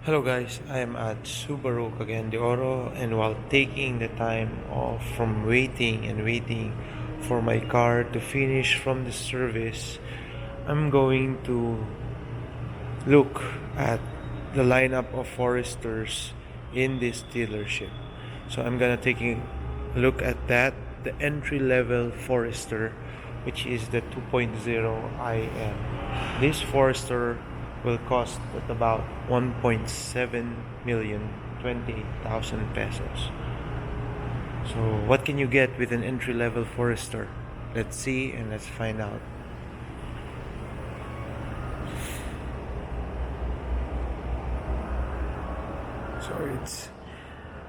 Hello guys, I am at Subaru Oro, and while taking the time off from waiting for my car to finish from the service, I'm going to look at the lineup of Foresters in this dealership. So I'm gonna take a look at that, the entry level Forester, which is the 2.0 IM. This Forester will cost at about 1.7 million, 28,000 pesos. So what can you get with an entry level Forester? Let's see and let's find out. So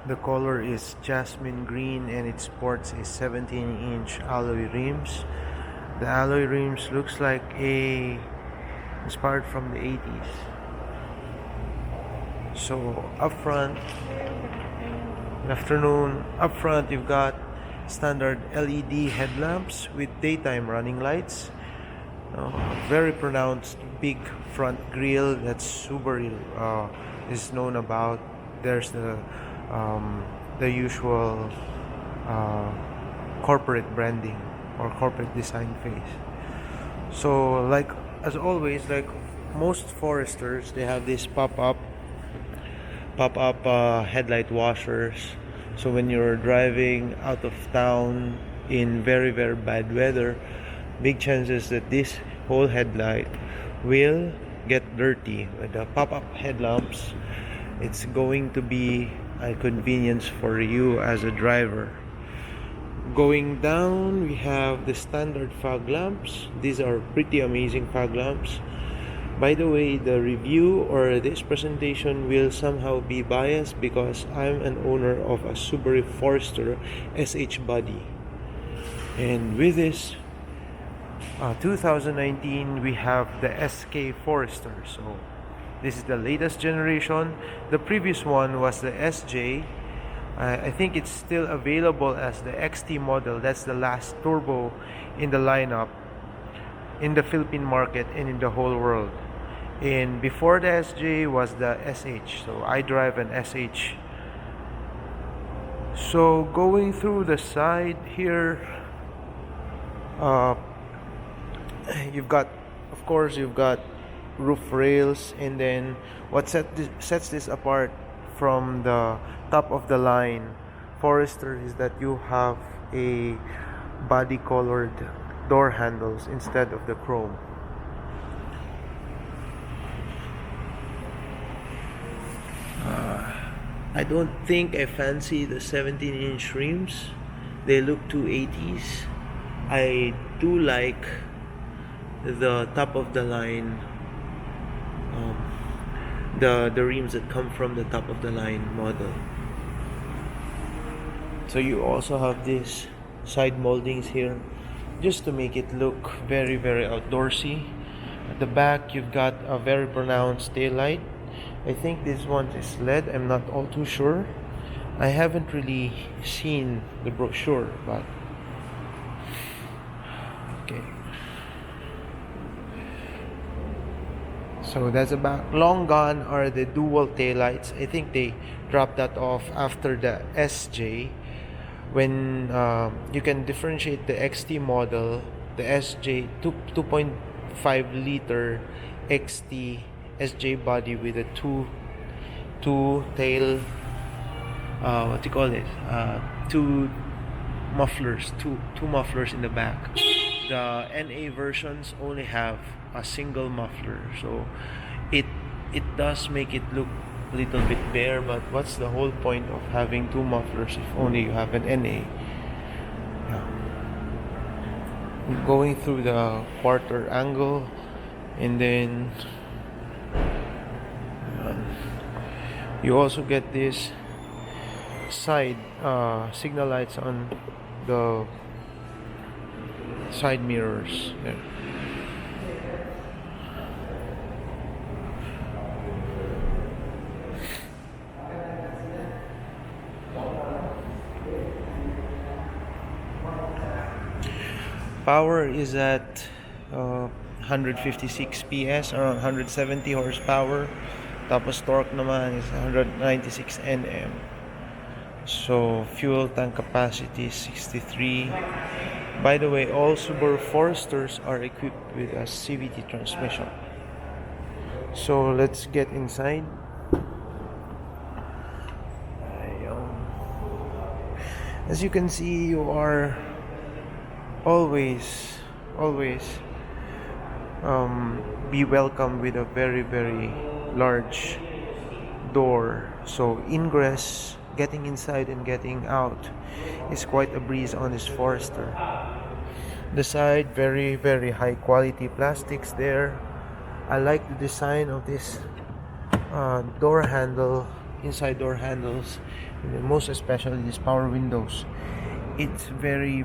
the color is jasmine green and it sports a 17-inch alloy rims. The alloy rims looks like inspired from the 80s. So up front, good afternoon. Up front you've got standard LED headlamps with daytime running lights. Very pronounced big front grille that Subaru is known about. There's the usual corporate branding or corporate design face. So like as always, like most Foresters, they have this pop-up headlight washers. So when you're driving out of town in very bad weather, big chances that this whole headlight will get dirty. With the pop-up headlamps, it's going to be a convenience for you as a driver. Going down, we have the standard fog lamps. These are pretty amazing fog lamps. By the way, the review or this presentation will somehow be biased because I'm an owner of a Subaru Forester SH body. And with this 2019, we have the SK Forester. So this is the latest generation. The previous one was the SJ. I think it's still available as the XT model. That's the last turbo in the lineup in the Philippine market and in the whole world. And before the SJ was the SH. So I drive an SH. So going through the side here, you've got roof rails, and then what sets this apart from the top of the line Forester is that you have a body colored door handles instead of the chrome. I don't think I fancy the 17-inch rims. They look too 80s. I do like the top of the line, the rims that come from the top of the line model. So you also have these side moldings here just to make it look very outdoorsy. At the back you've got a very pronounced tail light. I think this one is LED. I'm not all too sure. I haven't really seen the brochure, but okay. So that's about. Long gone are the dual taillights. I think they dropped that off after the SJ. When you can differentiate the XT model, the SJ 2.5 liter XT SJ body with a two tail, what do you call it? Two mufflers in the back. The NA versions only have a single muffler, so it does make it look a little bit bare. But what's the whole point of having two mufflers if only you have an NA? Going through the quarter angle, and then you also get this side signal lights on the side mirrors there. Power is at 156 PS, around 170 horsepower. Tapos torque naman is 196 Nm. So fuel tank capacity is 63. By the way, all Subaru Foresters are equipped with a CVT transmission. So let's get inside. As you can see, you are always be welcomed with a very large door. So ingress, getting inside and getting out is quite a breeze on this Forester. The side, very high quality plastics there. I like the design of this door handle, inside door handles, and most especially these power windows. It's very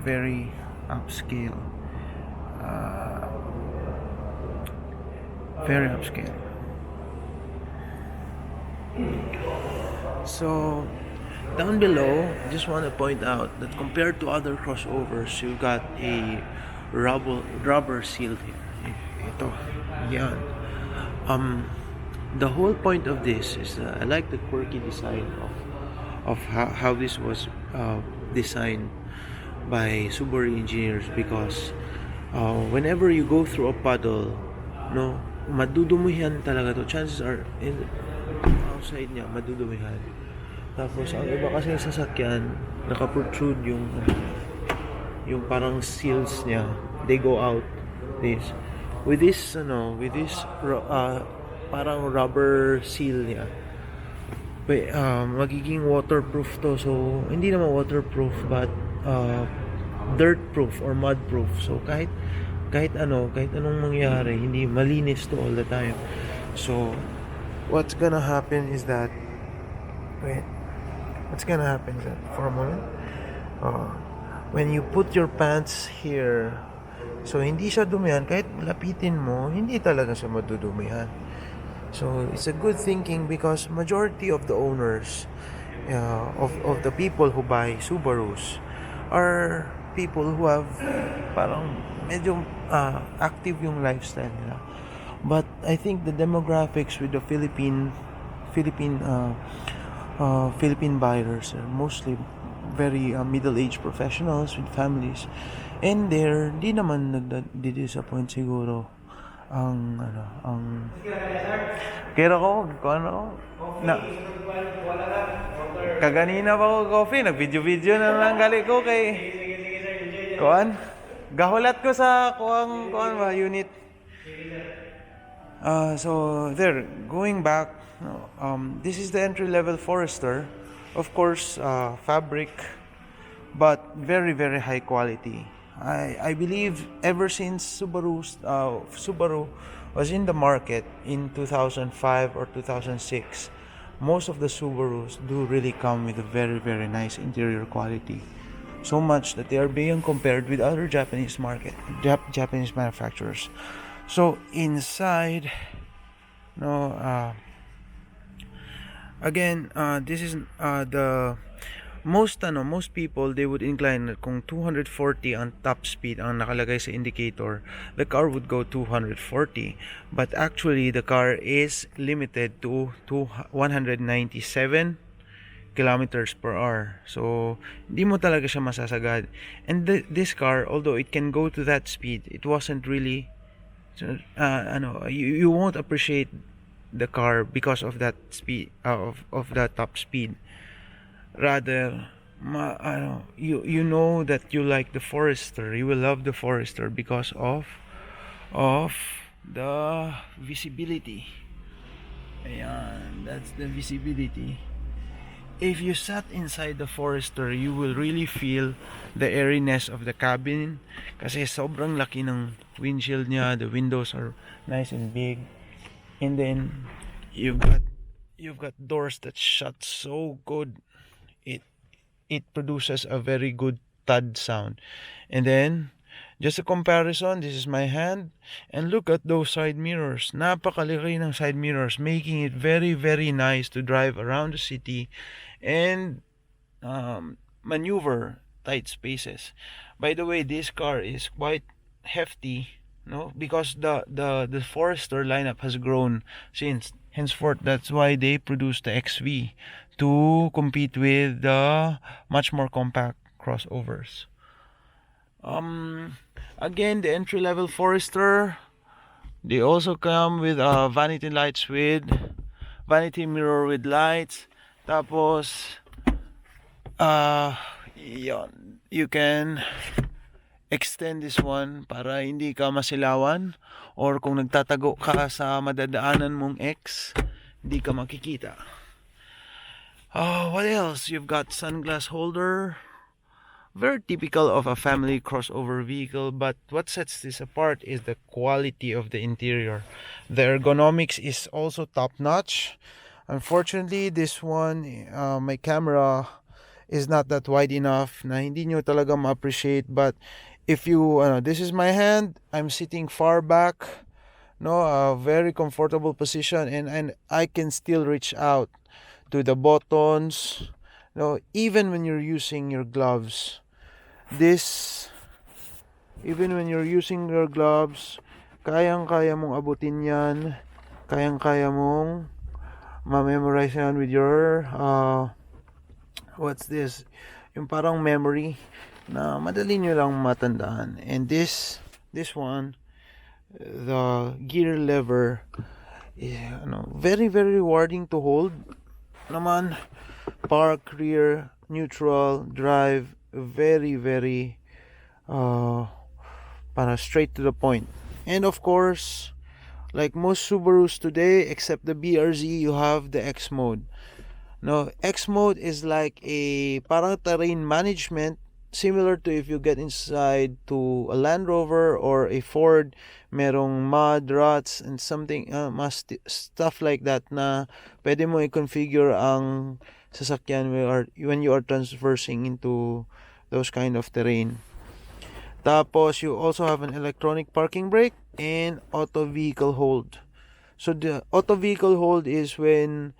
upscale, very upscale. So down below, I just want to point out that compared to other crossovers, you got a rubber seal here. Ito, yan. The whole point of this is I like the quirky design of how this was designed by Subaru engineers, because whenever you go through a puddle, no, madudumihan talaga to. Chances are outside niya madudumihan. Tapos ang iba kasi sasakyan naka-protrude yung parang seals niya. They go out this with this parang rubber seal niya. Magiging waterproof to. So hindi naman waterproof, but dirt proof or mud proof. So kahit anong mangyari, hindi malinis to all the time. So what's gonna happen is that for a moment, when you put your pants here, so hindi siya dumihan, kahit lapitin mo, hindi talaga siya madudumihan. So it's a good thinking, because majority of the owners of the people who buy Subarus are people who have parang medyo active yung lifestyle nila. But I think the demographics with the Philippine buyers are mostly very middle-aged professionals with families, and there di naman nagdi-disappoint siguro ang kaya ko na kaganina pa ko coffee, nag-video na lang gali ko kay gahulat ko sa kuang ba unit. So there, going back, this is the entry-level Forester. Of course, fabric, but very high quality. I believe ever since Subaru was in the market in 2005 or 2006, most of the Subarus do really come with a very nice interior quality. So much that they are being compared with other Japanese manufacturers. So inside, again, this is the most people, they would incline kung 240 ang top speed ang nakalagay sa indicator, the car would go 240, but actually the car is limited to 197 kilometers per hour. So hindi mo talaga siya masasagad. And this car, although it can go to that speed, it wasn't really you won't appreciate the car because of that speed, of that top speed. Rather, you know that you like the Forester, you will love the Forester because of the visibility. Ayan, that's the visibility. If you sat inside the Forester, you will really feel the airiness of the cabin, kasi sobrang laki ng windshield niya. The windows are nice and big, and then you've got doors that shut so good. It produces a very good thud sound. And then just a comparison, this is my hand, and look at those side mirrors. Napakalaki ng side mirrors, making it very nice to drive around the city and maneuver tight spaces. By the way, this car is quite hefty, no, because the Forester lineup has grown since henceforth. That's why they produced the XV to compete with the much more compact crossovers. Again, the entry level Forester, they also come with vanity lights with vanity mirror with lights. Tapos yon, you can extend this one para hindi ka masilawan, or kung nagtatago ka sa madadaanan mong X, hindi ka makikita. What else? You've got sunglass holder. Very typical of a family crossover vehicle, but what sets this apart is the quality of the interior. The ergonomics is also top notch. Unfortunately, this one, my camera is not that wide enough na hindi nyo talaga ma-appreciate. But if you, this is my hand, I'm sitting far back, no, a very comfortable position, and I can still reach out to the buttons, no, even when you're using your gloves. Even when you're using your gloves, kayang-kaya mong abutin yan, kayang-kaya mong ma-memorize yan with your what's this, yung parang memory na madali nyo lang matandaan. And this one, the gear lever, very very rewarding to hold naman. Park, rear, neutral, drive, very very para straight to the point. And of course, like most Subarus today, except the BRZ, you have the X mode. No, X mode is like a parang terrain management, similar to if you get inside to a Land Rover or a Ford, merong mud, ruts, and something, stuff like that na pwede mo i-configure ang sasakyan when you are transversing into those kind of terrain. Tapos you also have an electronic parking brake and auto vehicle hold. So the auto vehicle hold is when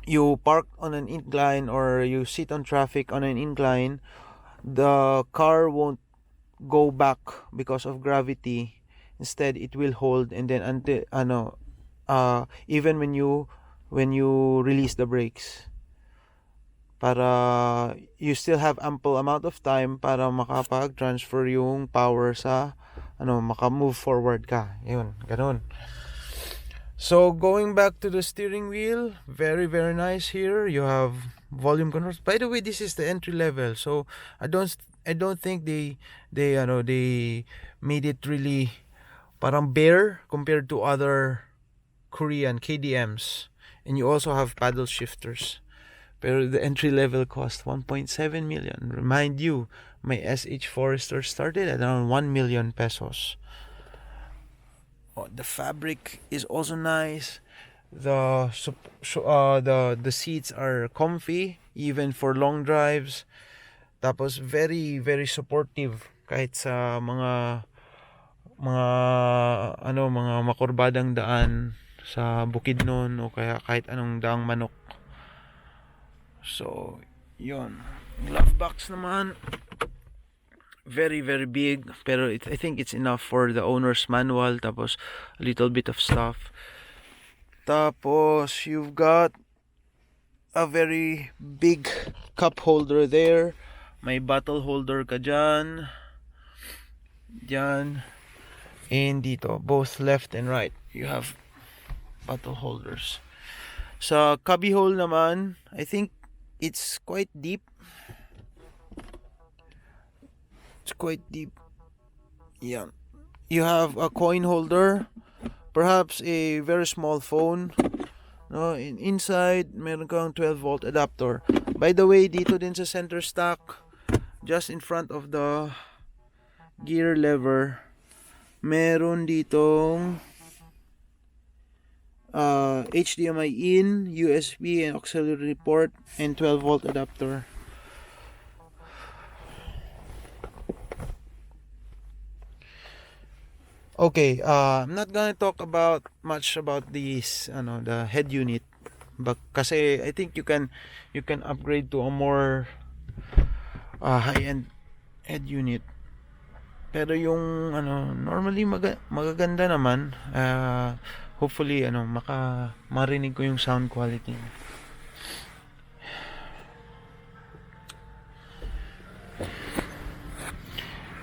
you park on an incline or you sit on traffic on an incline, the car won't go back because of gravity. Instead, it will hold, and then until even when you release the brakes, para you still have ample amount of time para makapag-transfer yung power sa maka-move forward ka. Yun, ganun. So going back to the steering wheel, very very nice here. You have volume controls. By the way, this is the entry level, so I don't think they made it really parang bare compared to other Korean KDMs. And you also have paddle shifters. Pero the entry level cost 1.7 million. Remind you, my SH Forester started at around 1 million pesos. The fabric is also nice. The seats are comfy even for long drives. Tapos very very supportive kahit sa mga makurbadang daan sa Bukidnon o kaya kahit anong daang manok. So, yun. Glove box naman, very very big, pero I think it's enough for the owner's manual, tapos a little bit of stuff. Tapos you've got a very big cup holder there. May bottle holder ka dyan, and dito, both left and right, you have bottle holders. Sa cubby hole naman, I think it's quite deep. Yeah. You have a coin holder, perhaps a very small phone. No, inside meron kang 12-volt adapter. By the way, dito din sa center stock, just in front of the gear lever, meron ditong HDMI in, USB and auxiliary port, and 12-volt adapter. Okay, I'm not gonna talk much about these, the head unit, but kasi I think you can upgrade to a more high-end head unit. Pero yung normally magaganda naman. Hopefully marinig ko yung sound quality.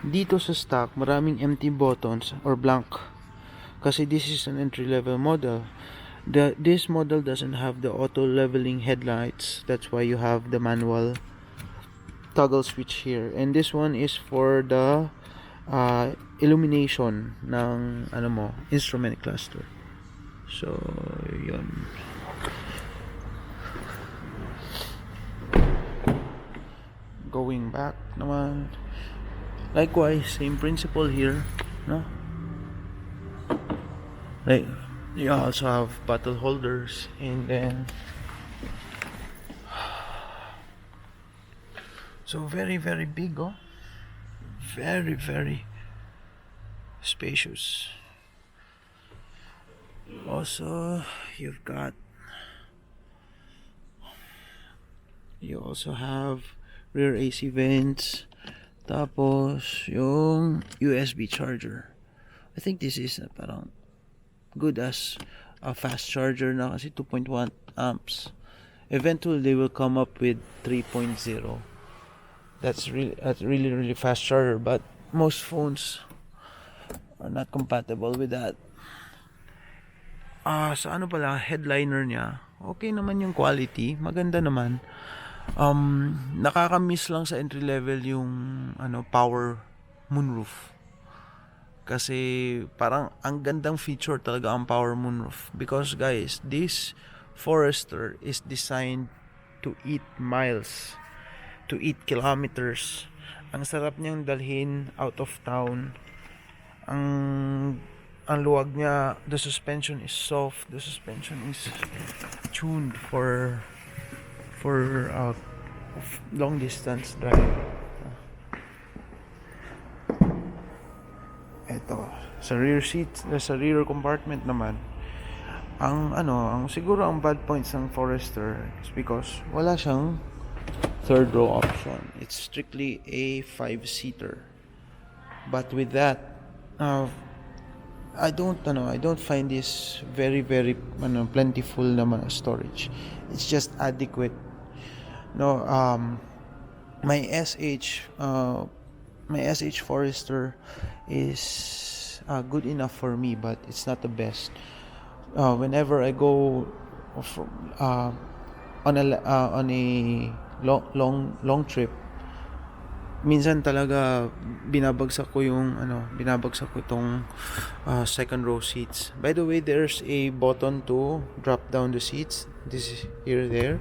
Dito sa stock, maraming empty buttons or blank. Kasi this is an entry-level model. This model doesn't have the auto-leveling headlights. That's why you have the manual toggle switch here. And this one is for the illumination ng instrument cluster. So, yun. Going back naman. Likewise, same principle here, no? Like, you also have bottle holders, and then so very very big, very very spacious. Also, you also have rear AC vents. Tapos, yung USB charger. I think this is parang good as a fast charger na kasi 2.1 amps. Eventually, they will come up with 3.0. That's really fast charger, but most phones are not compatible with that. Sa headliner niya, okay naman yung quality, maganda naman. Nakakamiss lang sa entry level yung power moonroof. Kasi parang ang gandang feature talaga ang power moonroof, because guys, this Forester is designed to eat miles, to eat kilometers. Ang sarap niyang dalhin out of town. Ang luwag niya, the suspension is soft, the suspension is tuned for long distance drive. Ito, sa rear compartment naman, ang siguro ang bad points ng Forester is because wala siyang third row option. It's strictly a 5-seater. But with that, I don't find this very very plentiful naman storage. It's just adequate. No, my SH Forester is good enough for me, but it's not the best. Whenever I go on a long trip, minsan talaga binabagsak ko itong second row seats. By the way, there's a button to drop down the seats. This is here there.